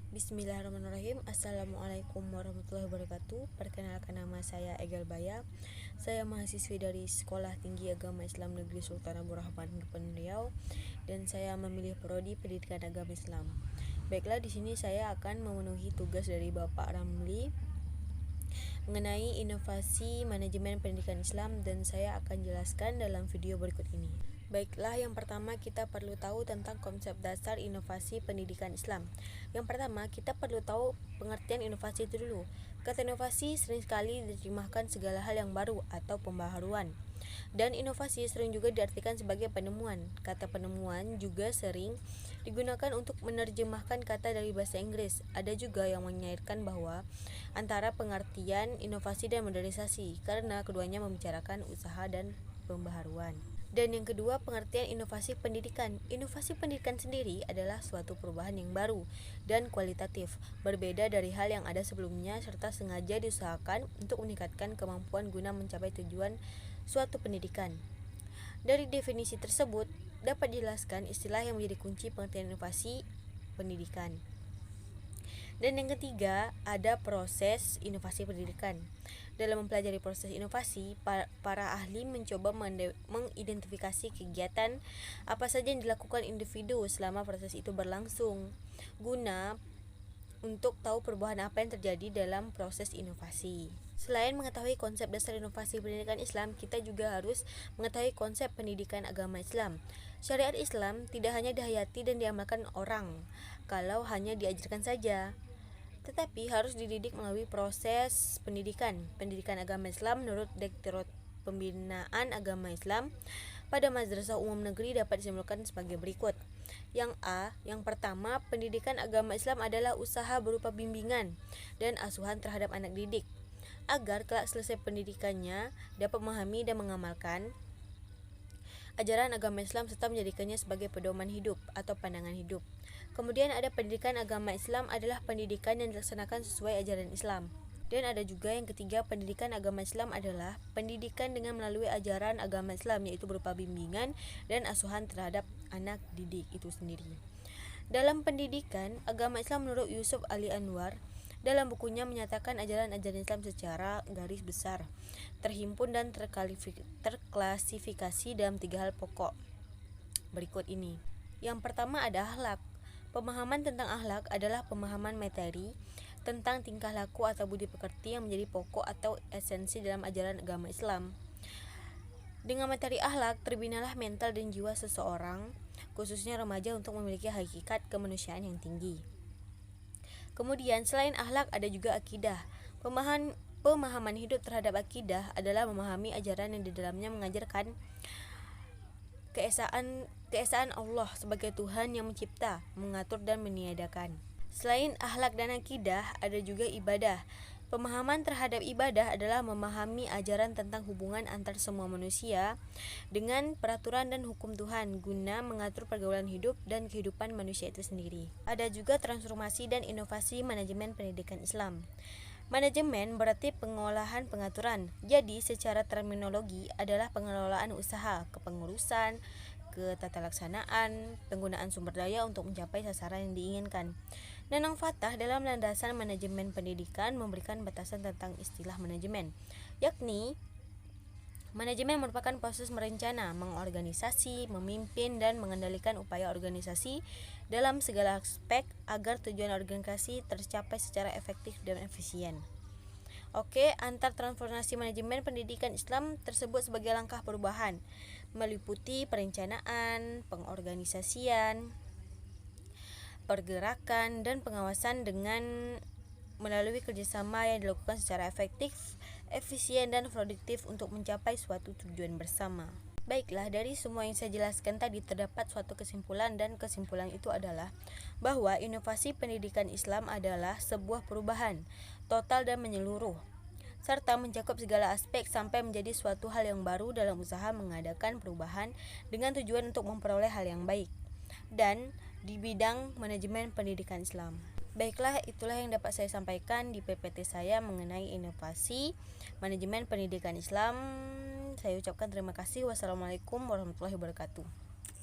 Bismillahirrahmanirrahim. Assalamualaikum warahmatullahi wabarakatuh. Perkenalkan, nama saya Egal Baya. Saya mahasiswi dari Sekolah Tinggi Agama Islam Negeri Sultan Abdul Rahman Kepulauan Riau, dan saya memilih prodi Pendidikan Agama Islam. Baiklah, di sini saya akan memenuhi tugas dari Bapak Ramli mengenai inovasi manajemen pendidikan Islam, dan saya akan jelaskan dalam video berikut ini. Baiklah, yang pertama kita perlu tahu tentang konsep dasar inovasi pendidikan Islam. Yang pertama, kita perlu tahu pengertian inovasi itu dulu. Kata inovasi sering sekali diterjemahkan segala hal yang baru atau pembaharuan. Dan inovasi sering juga diartikan sebagai penemuan. Kata penemuan juga sering digunakan untuk menerjemahkan kata dari bahasa Inggris. Ada juga yang menyairkan bahwa antara pengertian inovasi dan modernisasi, karena keduanya membicarakan usaha dan pembaharuan. Dan yang kedua, pengertian inovasi pendidikan. Inovasi pendidikan sendiri adalah suatu perubahan yang baru dan kualitatif, berbeda dari hal yang ada sebelumnya, serta sengaja diusahakan untuk meningkatkan kemampuan guna mencapai tujuan suatu pendidikan. Dari definisi tersebut, dapat dijelaskan istilah yang menjadi kunci pengertian inovasi pendidikan. Dan yang ketiga, ada proses inovasi pendidikan. Dalam mempelajari proses inovasi, para ahli mencoba mengidentifikasi kegiatan apa saja yang dilakukan individu selama proses itu berlangsung, guna untuk tahu perubahan apa yang terjadi dalam proses inovasi. Selain mengetahui konsep dasar inovasi pendidikan Islam, kita juga harus mengetahui konsep pendidikan agama Islam. Syariat Islam tidak hanya dihayati dan diamalkan orang kalau hanya diajarkan saja, tetapi harus dididik melalui proses pendidikan. Pendidikan agama Islam menurut Direktorat Pembinaan Agama Islam pada Madrasah Umum Negeri dapat disimpulkan sebagai berikut. Yang pertama, pendidikan agama Islam adalah usaha berupa bimbingan dan asuhan terhadap anak didik, agar kelak selesai pendidikannya dapat memahami dan mengamalkan ajaran agama Islam serta menjadikannya sebagai pedoman hidup atau pandangan hidup. Kemudian ada pendidikan agama Islam adalah pendidikan yang dilaksanakan sesuai ajaran Islam. Dan ada juga yang ketiga, pendidikan agama Islam adalah pendidikan dengan melalui ajaran agama Islam, yaitu berupa bimbingan dan asuhan terhadap anak didik itu sendiri. Dalam pendidikan agama Islam menurut Yusuf Ali Anwar, dalam bukunya menyatakan ajaran-ajaran Islam secara garis besar terhimpun dan terklasifikasi dalam 3 hal pokok berikut ini. Yang pertama ada akhlak. Pemahaman tentang akhlak adalah pemahaman materi tentang tingkah laku atau budi pekerti yang menjadi pokok atau esensi dalam ajaran agama Islam. Dengan materi akhlak terbinalah mental dan jiwa seseorang, khususnya remaja, untuk memiliki hakikat kemanusiaan yang tinggi. Kemudian selain akhlak ada juga akidah. Pemahaman hidup terhadap akidah adalah memahami ajaran yang di dalamnya mengajarkan keesaan Allah sebagai Tuhan yang mencipta, mengatur dan meniadakan. Selain akhlak dan akidah ada juga ibadah. Pemahaman terhadap ibadah adalah memahami ajaran tentang hubungan antar semua manusia dengan peraturan dan hukum Tuhan guna mengatur pergaulan hidup dan kehidupan manusia itu sendiri. Ada juga transformasi dan inovasi manajemen pendidikan Islam. Manajemen berarti pengolahan pengaturan. Jadi secara terminologi adalah pengelolaan usaha, kepengurusan, ketatalaksanaan, penggunaan sumber daya untuk mencapai sasaran yang diinginkan. Nanang Fatah dalam landasan manajemen pendidikan memberikan batasan tentang istilah manajemen, yakni manajemen merupakan proses merencana, mengorganisasi, memimpin, dan mengendalikan upaya organisasi dalam segala aspek agar tujuan organisasi tercapai secara efektif dan efisien. Oke, antar transformasi manajemen pendidikan Islam tersebut sebagai langkah perubahan meliputi perencanaan, pengorganisasian, pergerakan, dan pengawasan dengan melalui kerjasama yang dilakukan secara efektif, efisien, dan produktif untuk mencapai suatu tujuan bersama. Baiklah, dari semua yang saya jelaskan tadi terdapat suatu kesimpulan, dan kesimpulan itu adalah bahwa inovasi pendidikan Islam adalah sebuah perubahan total dan menyeluruh, serta mencakup segala aspek sampai menjadi suatu hal yang baru dalam usaha mengadakan perubahan dengan tujuan untuk memperoleh hal yang baik dan di bidang manajemen pendidikan Islam. Baiklah, itulah yang dapat saya sampaikan di PPT saya mengenai inovasi manajemen pendidikan Islam. Saya ucapkan terima kasih. Wassalamualaikum warahmatullahi wabarakatuh.